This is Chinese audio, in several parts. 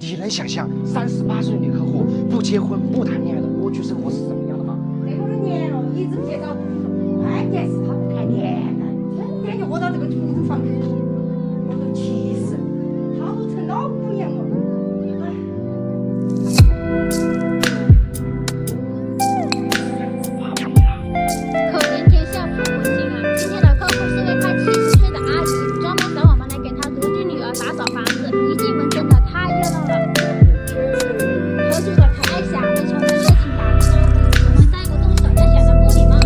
你能想象38岁女客户不结婚不谈恋爱的蜗居生活是什么样的吗？这么多年了，一直不接到，关键是他不谈恋爱，整天就窝到这个出租房里，我都气死了，他都成老姑娘了。可怜天下父母心啊！今天的客户是位快70岁的阿姨，专门找我们来给她独居女儿打扫房子。一进门真的太热闹了，合租的可爱小妹从门热情打招呼，我们再不动手就显得不礼貌了。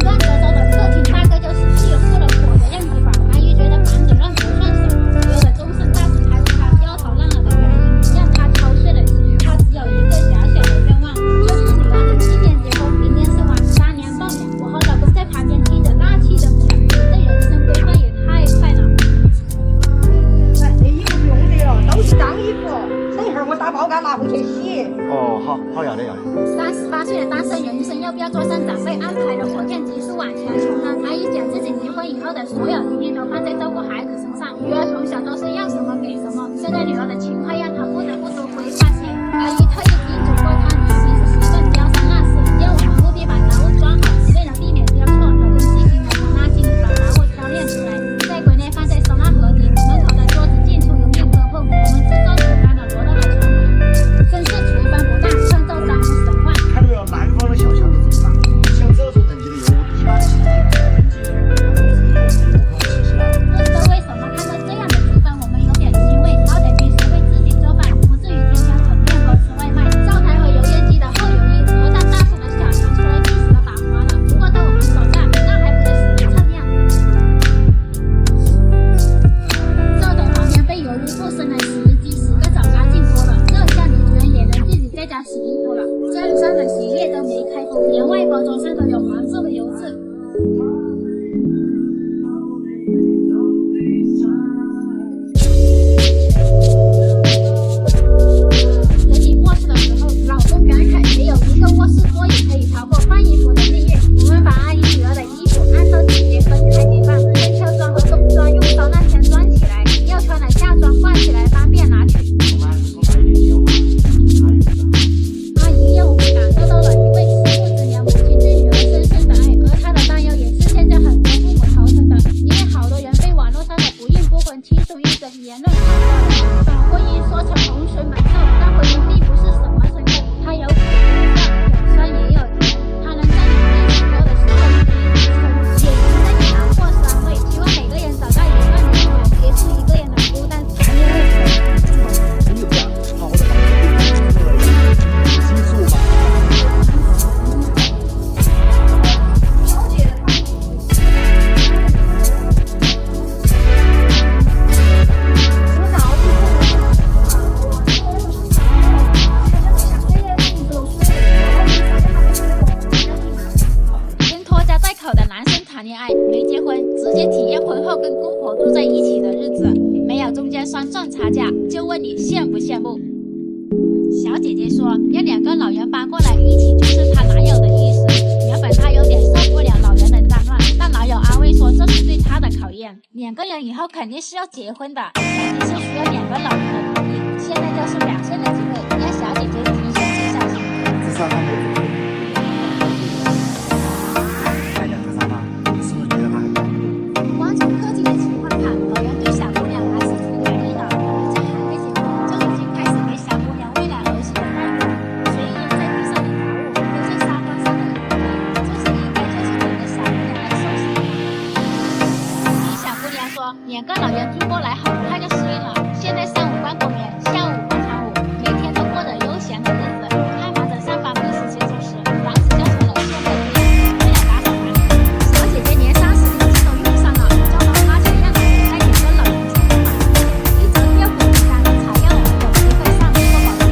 乱糟糟的客厅大概就是汽油过了火的样子吧。阿姨觉得房子乱不顺手，所有的终身大事还是她焦头烂额的原因，让她操碎了心。她只有一个小小的愿望，就是女儿的纪念结婚，明年是我3年报年。我和老公在旁边听着大气的不讲，这人生规划也太快了。这衣服不用得了，都是脏衣服，等一会儿我打包干拿回去洗。哦，好，要得。38岁的单身人生，要不要坐上长辈安排的火箭急速往前冲呢？阿姨将自己结婚以后的所有精力都放在照顾孩子身上，女儿从小都是要什么给什么，现在女儿的情况让她不得不多规划些。阿姨特意叮嘱过她女儿平时习惯标三落四，要我们务必把杂物装好，为了避免交错，老公细心的从垃圾里把杂物挑炼出来，在柜内放在收纳盒里，门口的桌子进出有面磕碰，我们制作厨房的罗都还充满，真是厨房不大，创造江湖神话。看到没有，南方的小小的镇上，像这种等级的业务，一般企业能解决，他们是有无可其事的。不知道为什么看到这样的厨房，我们有点欣慰。好歹平时会自己做饭，不至于天天啃面包吃外卖。灶台和油烟机的后油衣，鹅蛋大叔的小强除了历史的打花了，不过在我们手下，那还不得死得蹭样。灶台旁边被油污不深的洗衣机10个早干净多了，这下你居然也能自己在家洗衣服了。家上的洗衣液都没开封，连外包装上都有黄色的油渍。等你卧室的时候，老公感慨没有一个卧室桌椅可以超过放衣服的地位。我们把阿姨女儿的衣服按照季节分开摆放，春秋装和冬装用收纳箱装起来，要穿的夏装挂起来方便拿取。我们还是送她一点烟花，阿姨又感受到了一位吃父之年母亲对女儿深深的爱，而她的担忧也是现在很多父母头疼的，因为好多人被网络上的不孕不婚、亲属一等言论看到了，把婚姻说成洪水猛兽，但婚姻并不是什么深刻，它有苦有笑，有酸也有甜，它能在你最失落的时候给你支撑，也能在你难过时安慰。希望每个人找到一段灵感，结束一个人的孤单。谈恋爱真有这样好的方式，新数嘛。跟拖家带口的男生谈恋爱，没结婚，直接体验婚后跟姑婆住在一起的日子，没有中间商赚差价，就问你羡不羡慕？小姐姐说，让2个老人搬过来一起就是她男友的意思。原本她有点受不了老人的脏乱，但男友安慰说这是对她的考验，2个人以后肯定是要结婚的，前提是需要2个老人的同意。现在就是2岁的机会，让小姐姐提前去相亲。至少他没有太阳的沙发，是不是觉得他很冷？光从客厅的情况看，老人对小姑娘还是挺满意的，而且还没结婚就已经开始给小姑娘未来儿媳的带路，随意在地上的杂物，留在沙发上的油杯，这些应该就是整个小姑娘的寿星。听小姑娘说，2个老人住过来很快就适应了，现在上午逛公园，下午广场舞，每天都过着悠闲的日子，还忙着上班不时间做事，房子就成了现在这样。为了打扫房子，小姐姐连30年都用上了，遭到发现让她给带2个老人出门，一直要补干，才让我们有机会上这个保险。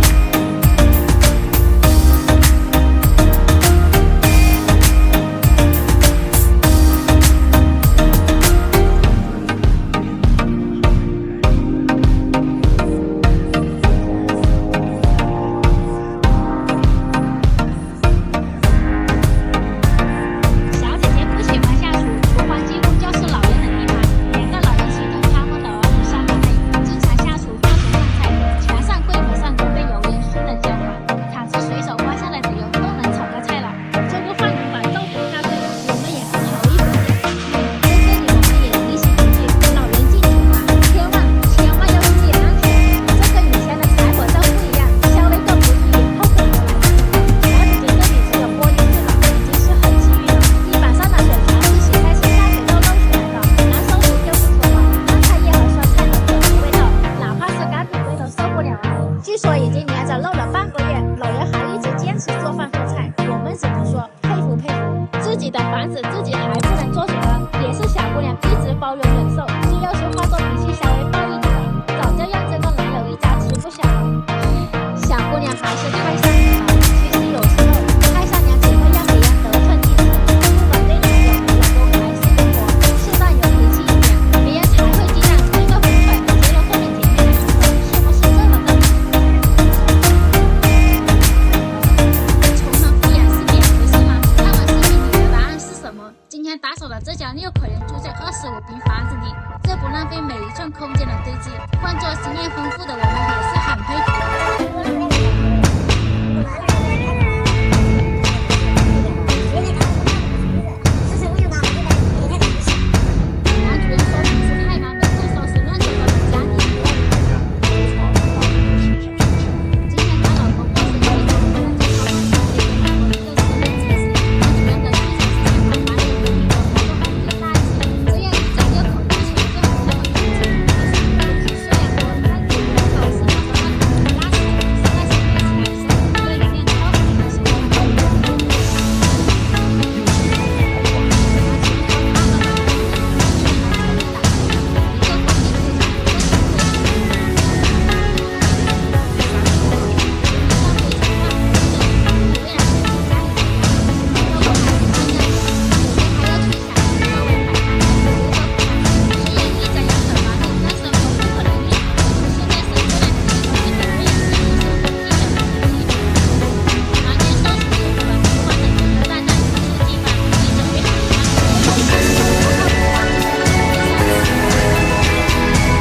什么？今天打扫的这家6口人住在25平房子里，这不浪费每一寸空间的堆积，换做经验丰富的我们也是很佩服。男主人说平时太忙，没空收拾乱糟糟的家里。今天他老婆过生日，他就好想给老婆一个生日惊喜。男主人的剧场是想把男人的一个活动办得更大一些，这样一家6口人全就很那么平静。虽然说他女人老是把他那口拉屎，实在是憋起来生一个有点超过你的时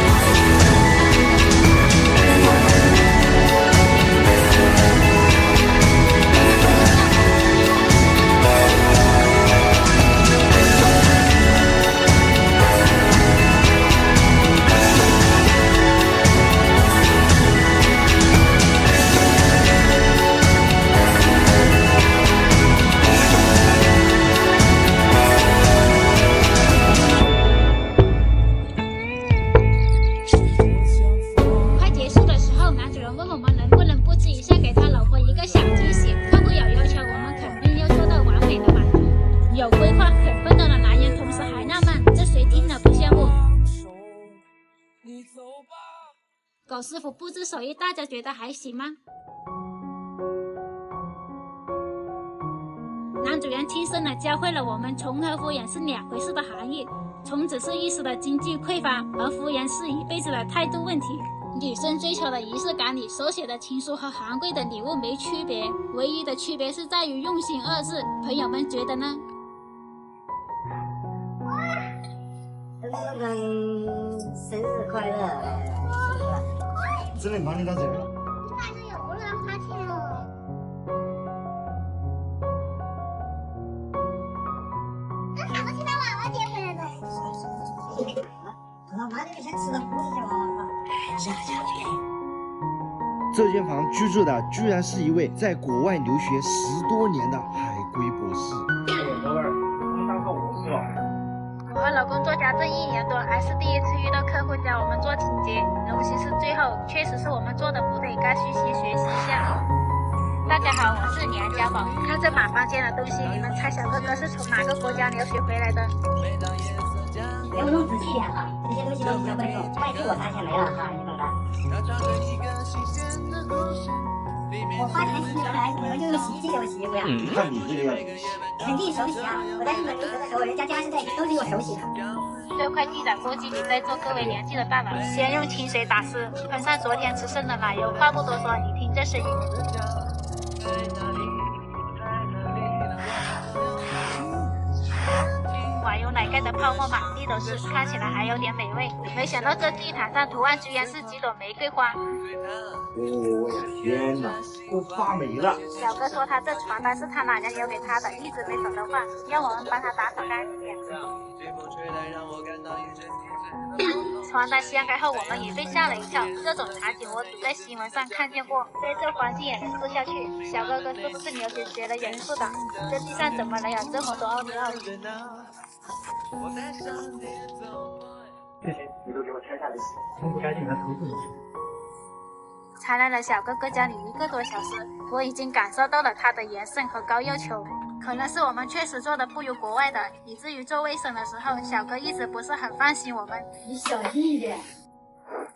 候。快结束的时候，男主人问我们能不能布置一下，给他老婆一个小惊喜。他不有要求，我们肯定要做到完美的满足。有规划、很奋斗的男人，同时还浪漫，这谁听了不羡慕？狗师傅布置手艺，大家觉得还行吗？男主人亲身的教会了我们，宠和敷衍是2回事的含义。宠只是一时的经济匮乏，而敷衍是一辈子的态度问题。女生追求的仪式感里，手写的情书和昂贵的礼物没区别，唯一的区别是在于用心2字。朋友们觉得呢？生日快乐！只能帮你到这儿了。晚上有不能花钱哦。那他们现在娃娃结婚了呢？老妈，你先吃了不是娃娃吧？下去。这间房居住的居然是一位在国外留学10多年的海归博士。老板，你当好我是吧？我和老公做家政1年多，还是第一次遇到客户教我们做清洁，荣幸是最后，确实是我们做的不对，该虚心学习一下。大家好，我是梁家宝。看这满房间的东西，你们猜小哥哥是从哪个国家留学回来的？给我弄仔细点哈，这些东西都比较贵重，万一我发现没了哈，你怎么办？我花钱洗回来，你们就用洗衣机给我洗衣服呀？看你这个样子，肯定手洗啊！我在日本留学的时候，人家家是在都是用手洗的。这块地毯估计你在座各位年纪的大了，先用清水打湿，喷上昨天吃剩的奶油。话不多说，你听这声音。瓦油奶盖的泡沫满地都是，看起来还有点美味。没想到这地毯上图案居然是几朵玫瑰花。我呀天哪，都发霉了。小哥说他这床单是他奶奶留给他的，一直没舍得换，让我们帮他打扫干净点。床单掀开后，我们也被吓了一跳。这种场景我只在新闻上看见过，在这环境也能住下去。小哥哥是不是留学学的元素的？这地上怎么能有这么多奥利奥？这些你都给我拆下来洗，冲不干净还投诉你。才来了小哥哥家里1个多小时，我已经感受到了他的严慎和高要求。可能是我们确实做的不如国外的，以至于做卫生的时候，小哥一直不是很放心我们。你小心一点。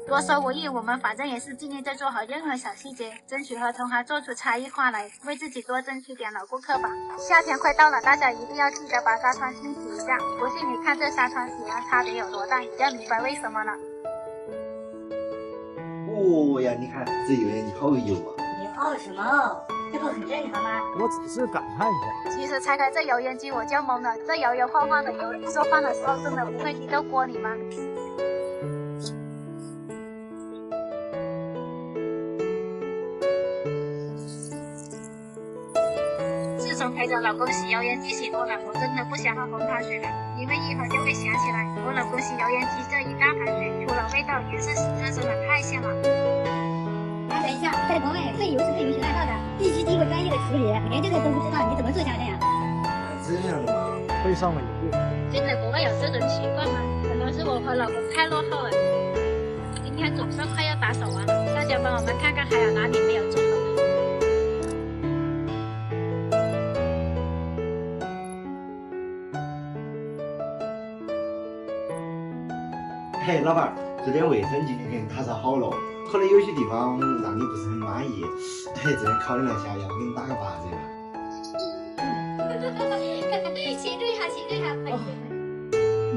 多说无益，我们反正也是尽力在做好任何小细节，争取和同行做出差异化来，为自己多争取点老顾客吧。夏天快到了，大家一定要记得把纱窗清洗一下。不信你看这纱窗洗完差别有多大，要明白为什么了。哦呀，你看这油呀，你好油啊！你好什么？这不很正常吗？我只是感叹一下。其实拆开这油烟机我就懵了，这摇摇晃晃的油，做饭的时候真的不会滴到锅里吗？自从陪着老公洗油烟机洗多了，我真的不想喝红糖水了，因为一喝就会想起来我老公洗油烟机这一大盘水，除了味道也是实在真的太香了。等一下，在国外这油是不允许乱倒的，必须经过专业的处理，连这个都不知道，你怎么做家政呀？这样的吗？会上了一步。真的国外有这种习惯吗？可能是我和老公太落后了。今天总算快要打扫完了，大家帮我们看看还有哪里没有做好呢？嘿，老板儿，这边卫生今天打扫好了，可能有些地方让你不是很满意。嘿，这边考虑了一下，要不给你打个8折吧？请注意哈，请注意哈。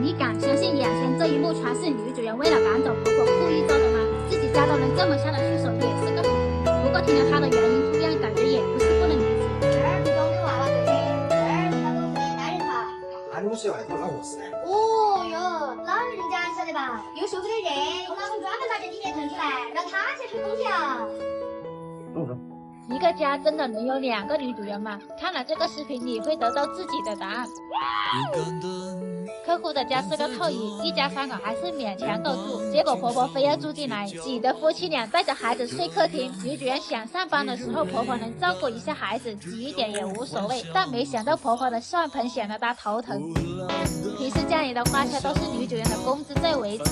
你敢相信眼前这一幕全是女主人为了赶走婆婆故意做的吗？自己家都能这么下得去手，也是个好人。不过听了她的原因，突然感觉也不是不能理解。这儿是装给娃娃睡的，这儿是他公司的单人床。啊，你们睡外头，那我是呢？哦哟，老人家你晓得吧？有受不了热，我老公专门把这里面腾出来，让他去吹空调。一个家真的能有2个女主人吗？看了这个视频，你会得到自己的答案。客户的家是个透影，一家3口还是勉强够住，结果婆婆非要住进来，挤得夫妻俩带着孩子睡客厅。女主人想上班的时候，婆婆能照顾一下孩子，挤一点也无所谓，但没想到婆婆的算盘显得她头疼。平时家里的花销都是女主人的工资在维持，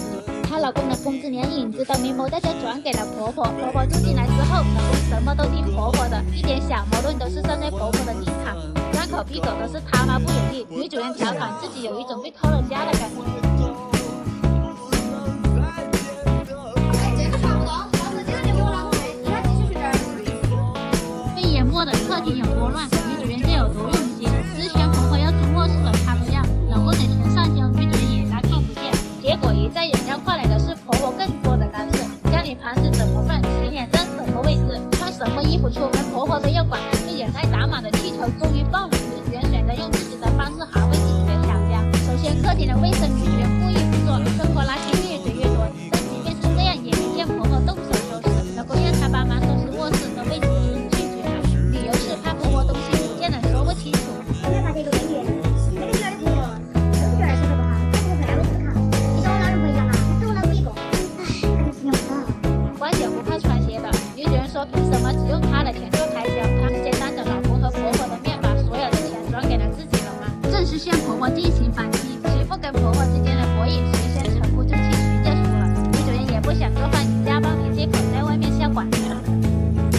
她老公的工资连影子都没摸到就转给了婆婆。婆婆住进来之后，老公什么都听婆婆的，一点小矛盾都是站在婆婆的立场，张口闭口都是他妈不容易。女主人调侃自己有一种被偷了家的感觉。被淹没的客厅有多乱，女主人就有多用心。之前婆婆要租卧室的她不要，老公的钱上交，女主人也当看不见。结果一再人家换来的是婆婆更多的干涉，家里盘子怎么放，洗脸站什么位置，穿什么衣服出门，婆婆都要管。被忍耐打满的气球终于爆了，女主人选择用自己的方式捍卫自己的小家。首先客厅的卫生女主人故意不做，生活垃圾越堆越多，但即便是这样也没见婆婆动手收拾，老公让她帮忙收拾卧室都被女主人拒绝了，理由是怕婆婆东西不见了说不清楚。有没有发现一个规律？这个女儿的朋友，都是觉得生活不好，她不会来我思考。你跟我老公不一样嘛，你是我老公一个。哎，你好。关姐不怕穿鞋的，女主人说凭什么只用她的钱做开销？她直接当着老公和婆婆的面把所有的钱转给了自己了吗？正式向婆婆进行反击，媳妇跟婆婆之间的博弈谁先沉不住气谁就输了。女主人也不想做饭，以家暴为借口在外面下馆子了。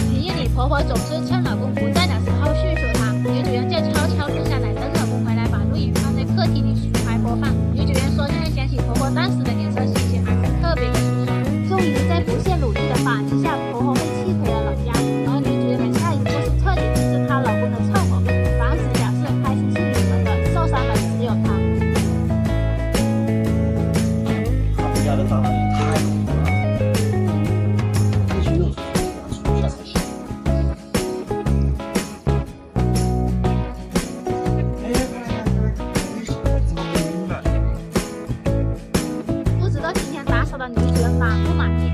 平日里婆婆总是趁老公不在的时候叙述她，女主人就悄悄录下来，等老公回来把录音放在客厅里循环播放。女主人说现在想起婆婆当时的脸色，心情还是特别的舒爽。终于在不懈努力的反击下，婆婆被气回了老家，而女主人的下一步是彻底抵制她老公的臭狗，防止表示开心是你们的，受伤的只有她。他们家的大妈也太恐怖了，必须用手出下才行。不知道今天打扫的女主人满不满意？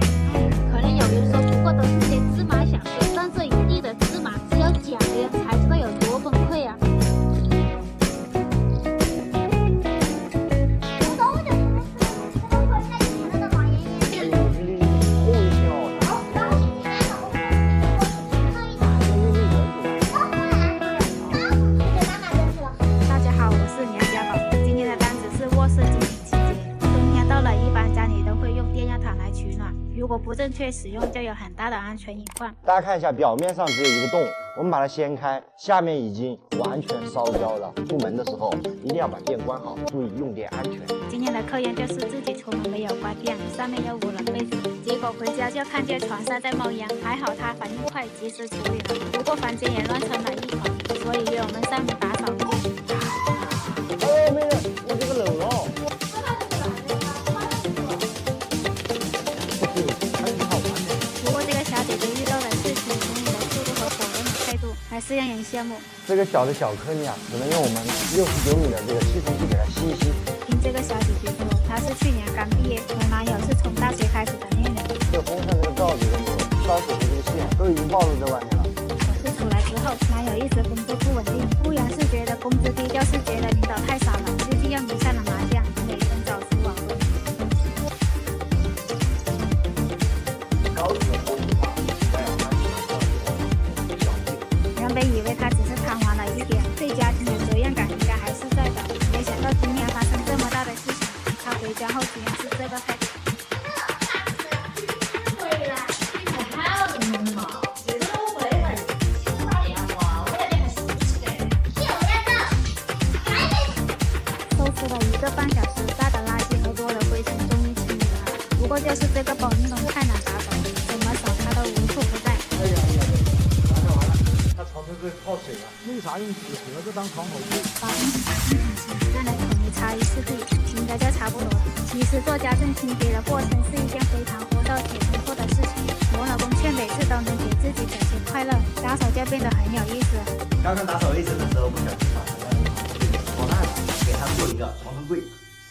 可能有人说不过都是些芝麻小事，但这一地的芝麻，只有捡的人才知道有多崩溃啊！大家好，我是梁家宝。今天的单子是卧室经营期间，冬天到了，一般家里都会用电热毯来取暖，如果不正确使用，就有很大的安全隐患。大家看一下，表面上只有一个洞，我们把它掀开，下面已经完全烧焦了。出门的时候一定要把电关好，注意用电安全。今天的客人就是自己出门没有关电，上面有5人被子，结果回家就看见床上在冒烟，还好他反应快，及时处理了。不过房间也乱成了一团，所以约我们上门打扫。哎，妹子，我这个冷了。不过这个小姐姐遇到的事情，从你的速度和否认的态度，是让人羡慕。这个小的小颗粒啊，只能用我们69米的这个吸尘器给它吸一吸。听这个小姐姐说，她是去年刚毕业，我男友是从大学开始的恋人。这风扇这个罩子跟这个烧水的这个线都已经暴露在外面了。可是出来之后，男友一直工作不稳定，不然是觉得工资低，就是觉得领导太少了，最近又迷上了麻将，每天早出晚归。高级的工资法，还要花钱交这个小费。原本以为他只是贪玩了一点，对家庭的责任感应该还是在的，没想到今年发生这么大的事情。他回家后居然是这个态度。收拾了1个半小时，大的垃圾和多的灰尘终于清理完了。不过就是这个保温桶太难打扫，怎么扫它都无处不在。完了，它床头被泡水了，为啥用纸盒子当床头柜？把东西擦干净前，再来统一擦一次地，应该就差不多了。其实做家政清洁的过程是一件非常活到铁生活的事情。我老公却每次都能给自己整些快乐，打扫就变得很有意思。刚刚打扫卫生的时候，不小心把他的破烂了，给他做一个床头柜。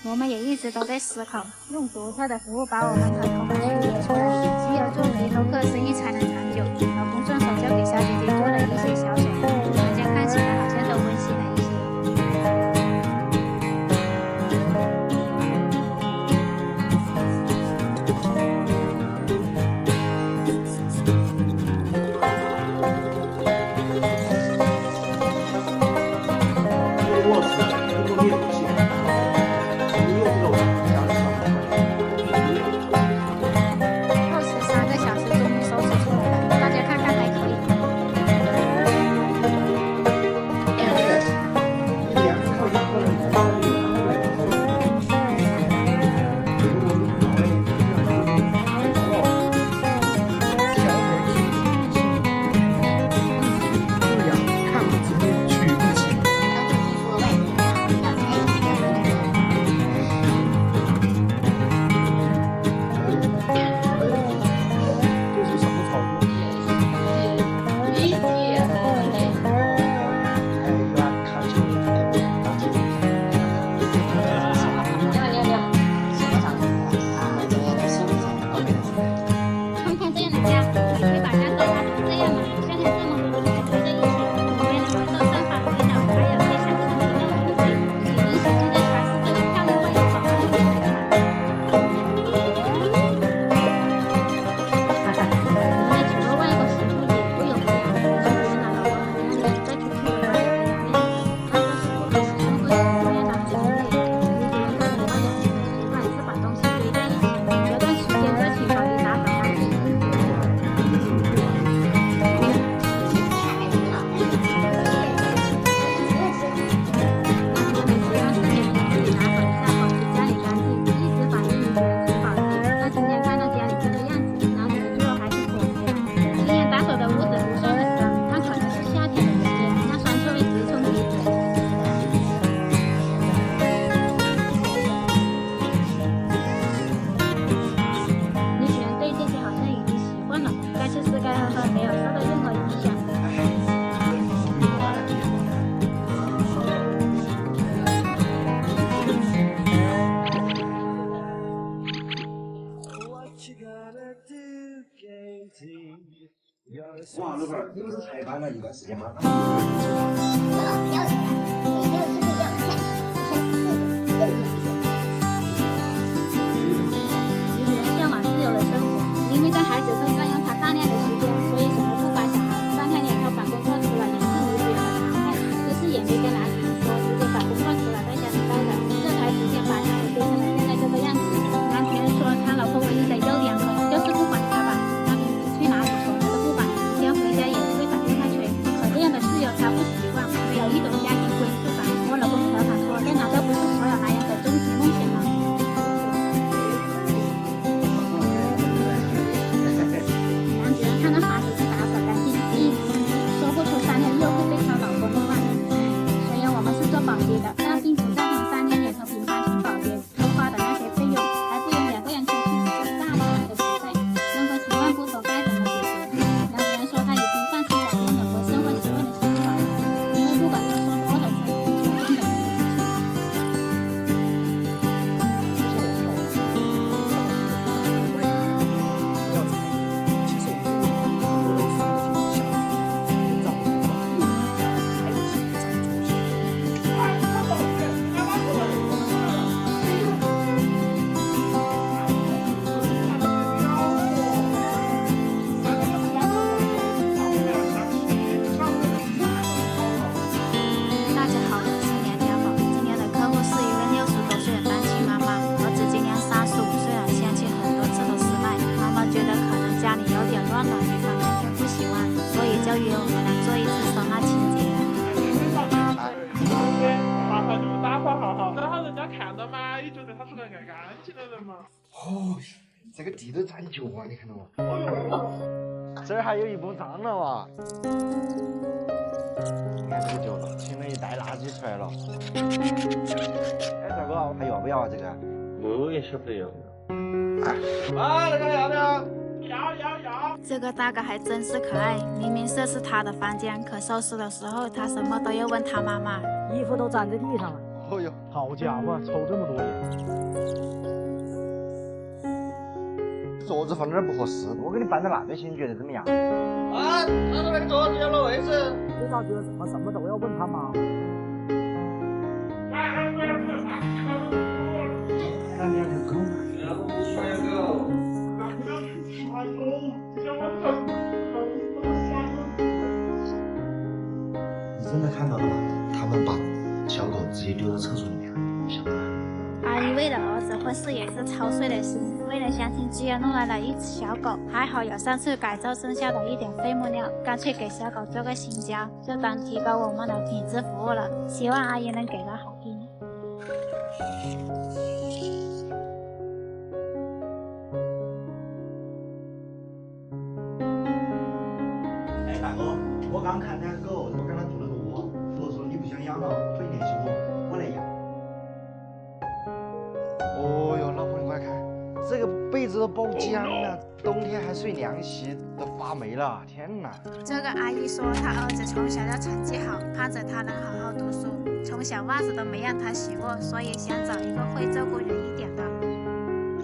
我们也一直都在思考，用独特的服务把我们和同行区别出来。只有做回头客生意才能长久。老公顺手就给小姐姐做了一些小水壶，大家看起来好像都温馨了一些。卧室的工作灭毒器，用这个家的小孩耗时3个小时，终于收拾出来了，大家看看还可以吗？看看这样的家，你会把家都打成这样吗？夏天这么多人围在一起，我没能闻到散发的味道，还有些像是闻到的污水。洗衣洗现在全是这个漂亮外套保温的来的吗？在久了外国媳妇也不容易啊。原来老公很多年在出去的时候还有面子，他说是不可使用过洗衣液当洗衣液。有些人可能有养成的习惯是把东西堆在一起，隔段时间就挺好一打扫干净。没有受到任何影响。哇，老板儿，你不是才搬了一段时间吗？一个人向往自由的生活，因为在孩子身上用他大量的时间，所以什么不管小孩。3天2头把工作除了年轻离职的常态，就是也没跟男主说，直接把工作除了在家里待着，这才逐渐把他们堆成了现在这个样子。男朋友说他老婆唯一的优点可能就是不管他吧，他平时去哪里从来都不管，今天回家也不会打电话催。可这样的室友他不习惯，没有一种家庭规哦，这个地都占脚啊，你看到吗？这儿还有一步脏了哇！你看这个脚了，清了一袋垃圾出来了。哎，大哥，还要不要啊？这个？我也舍不得要。啊，那个要不要？要。这个大哥还真是可爱，明明这是他的房间，可收拾的时候他什么都要问他妈妈。衣服都粘在地上了。哦哟，好家伙，抽这么多烟！桌子放哪儿不合适，我给你搬到那边去，你觉得怎么样？啊，他说那个桌子要挪位置。这大哥怎么什么都要问他妈？那两条狗嘛。你真的看到了吗？他们把小狗直接丢到厕所里面了，晓得吧？阿姨为了儿子婚事也是操碎了心，为了相亲居然弄来了一只小狗，还好有上次改造剩下的一点废木料，干脆给小狗做个新家，就当提高我们的品质服务了。希望阿姨能给个好评。哎，大哥，我刚看那个狗，我跟它做了个窝。如果说你不想养了，可以联系我来养。哦哟，老婆你快看，这个被子都包浆了，冬天还睡凉席，都发霉了，天哪！这个阿姨说她儿子从小就成绩好，盼着他能好好读书，从小袜子都没让他洗过，所以想找一个会照顾人一点的。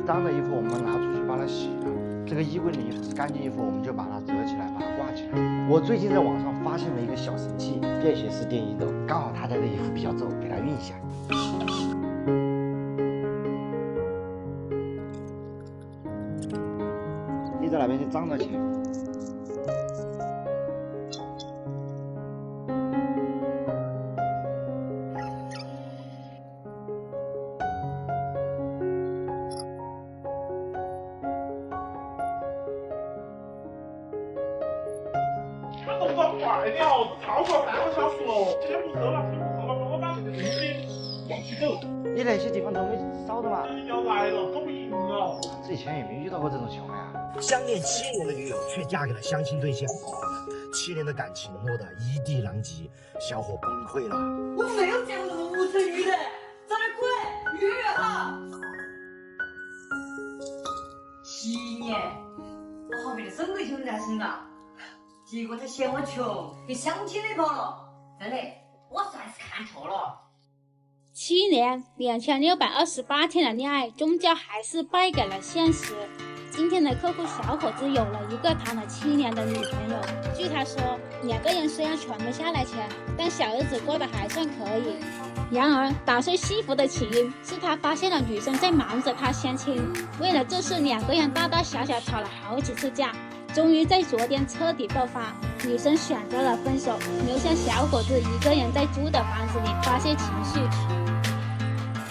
脏的衣服我们拿出去把它洗了，这个衣柜的衣服是干净衣服，我们就把它折起来，把它挂起来。我最近在网上发现了一个小神器，便携式电熨斗，刚好他家的衣服比较皱，给它熨一下。你在那边去长着去。这动作快点哦，超过半个小时了，今天不收了，不收了，帮我把这个东西往起走。你那些地方都没扫的嘛？人要来了，走不赢了。之前也没遇到过这种情况呀。相恋7年的女友却嫁给了相亲对象，7年的感情落得一地狼藉，小伙崩溃了。我没有见过那么无耻的女人，早点滚，越越好。7年，我好为了整个兄弟才生的，结果他嫌我穷，给相亲的跑了。真的，我算是看错了。7年2628天的恋爱，终究还是败给了现实。今天的客户小伙子有了一个谈了7年的女朋友，据他说，2个人虽然存不下来钱，但小日子过得还算可以。然而打碎西服的起因是他发现了女生在瞒着他相亲，为了这事2个人大大小小吵了好几次架，终于在昨天彻底爆发，女生选择了分手，留下小伙子一个人在租的房子里发泄情绪。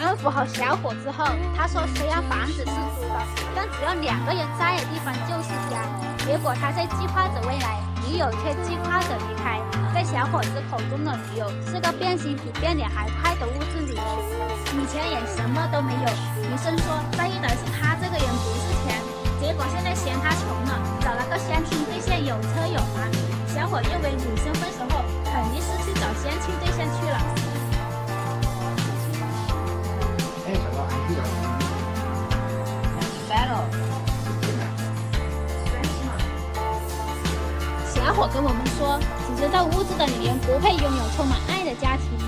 安抚好小伙之后，他说虽然房子是租的，但只要2个人在的地方就是家。结果他在计划着未来，女友却计划着离开。在小伙子口中的女友是个变心比变脸还快的物质女人，以前也什么都没有。女生说在意的是他这个人不是钱，结果现在嫌他穷了，找了个相亲对象有车有房。小伙认为女生分手后肯定是去找相亲对象去了。哎，小哥，你干嘛？完了。小伙跟我们说，只知道物质的女人不配拥有充满爱的家庭。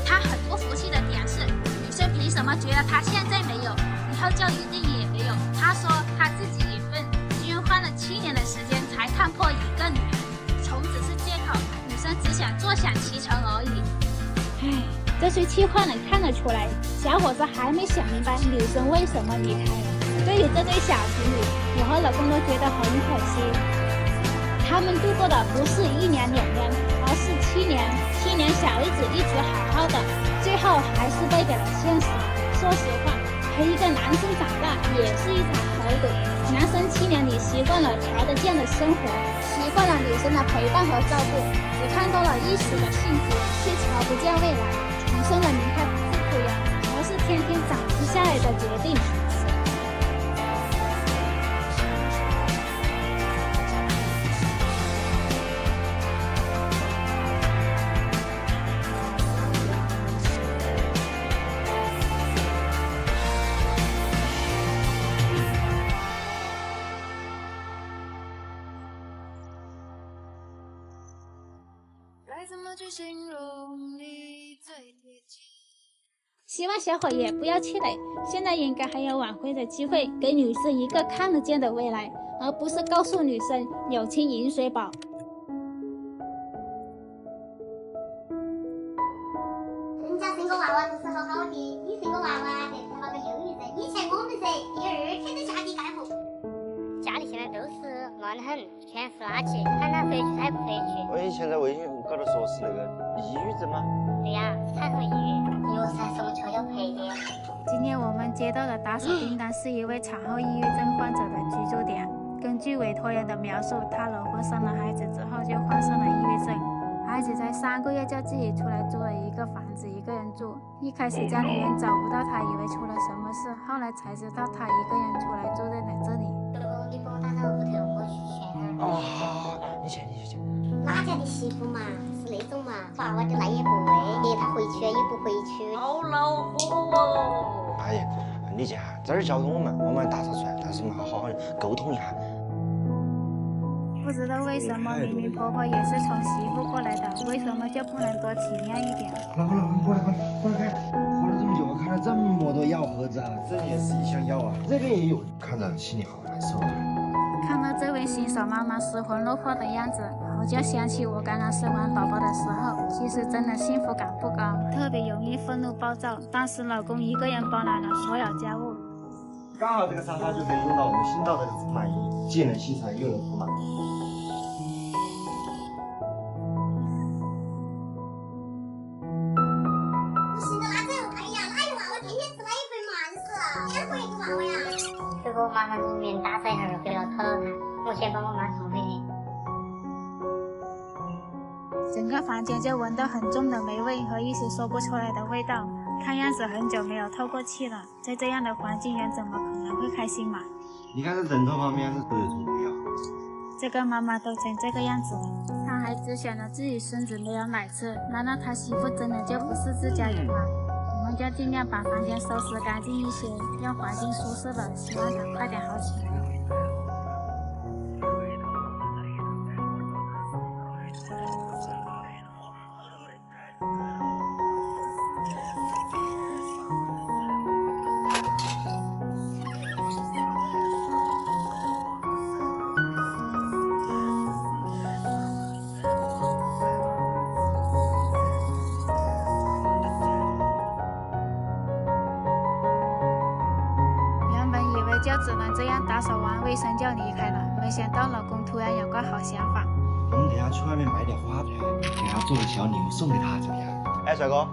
他很不服气的点是，女生凭什么觉得他现在没有，以后就一定也没有？他说他自己也笨，居然花了7年的时间才看破一个女人，穷只是借口，女生只想坐享其成而已。唉，这些气话能看得出来，小伙子还没想明白女生为什么离开。对于这对小情侣，我和老公都觉得很可惜。他们度过的不是1年2年，而是7年。7年小日子一直好好的，最后还是败给了现实。说实话，陪一个男生长大也是一场豪赌。男生7年里习惯了瞧得见的生活，习惯了女生的陪伴和照顾，只看到了一时的幸福，却瞧不见未来。女生的离开不是突然，而是天天长期下来的决定。希望小伙也不要气馁，现在应该还有挽回的机会，给女生一个看得见的未来，而不是告诉女生友情饮水饱。人家生个娃娃都是好好的，你生个娃娃这才闹个忧郁症。以前我们是第二天就下地干活，家里现在都是乱得很，全是垃圾，喊他回去他也不回去。我以前在微信高头说是那个抑郁症吗？对呀，产后抑郁，有啥什么悄悄陪的。今天我们接到的打手订单是一位产后抑郁症患者的居住点。根据委托人的描述，他老婆生了孩子之后就患上了抑郁症。孩子在3个月就自己出来租了一个房子，一个人住。一开始家里人找不到他，以为出了什么事，后来才知道他一个人出来住在了这里。你帮我打上户头，我去选哦，好，你去。哪家的媳妇嘛，是那种嘛，娃娃的那也不喂，他回去也不回去。好恼火哦！哎呀，你这样这儿交给我们打扫出来，但是我们好好沟通一下。不知道为什么明明婆婆也是从媳妇过来的，为什么就不能多体谅一点？老公，过来看，活了这么久，看了这么多药盒子啊，这也是一箱药啊，这边也有，看着心里好难受啊。看到这位新手妈妈失魂落魄的样子，我就想起我刚刚生完宝宝的时候，其实真的幸福感不高，特别容易愤怒暴躁。当时老公一个人包揽了所有家务，刚好这个沙发就可以用到我们新到的除螨仪，既能吸尘又能除螨。不行的，那这哎呀，哪有娃娃天天吃那一份嘛，就是2个一个娃娃呀。这个我马上出面打扫一下，回来讨讨他。我先把我妈送回去。整个房间就闻到很重的霉味和一些说不出来的味道，看样子很久没有透过气了。在这样的环境，人怎么可能会开心嘛？你看这枕头旁边是都有虫药。这个妈妈都成这个样子了，她还只想着自己孙子没有奶吃，难道她媳妇真的就不是自家人吗？我们就尽量把房间收拾干净一些，让环境舒适了，希望她快点好起来。就只能这样打扫完卫生就离开了，没想到老公突然有个好想法。我们等下去外面买点花材，给他做个小礼物送给他，怎么样？哎，帅哥，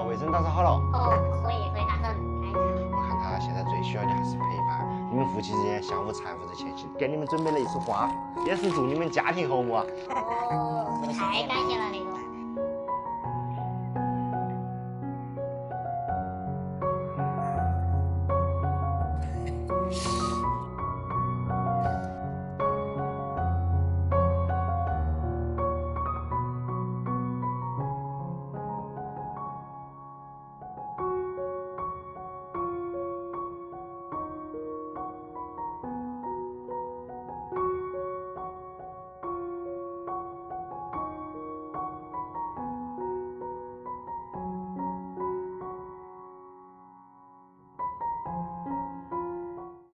卫生打扫好了。哦，可以打扫。我看他现在最需要的还是陪伴。你们夫妻之间相互搀扶着前行，给你们准备了一束花，也是祝你们家庭和睦啊。哦，太感谢了那个。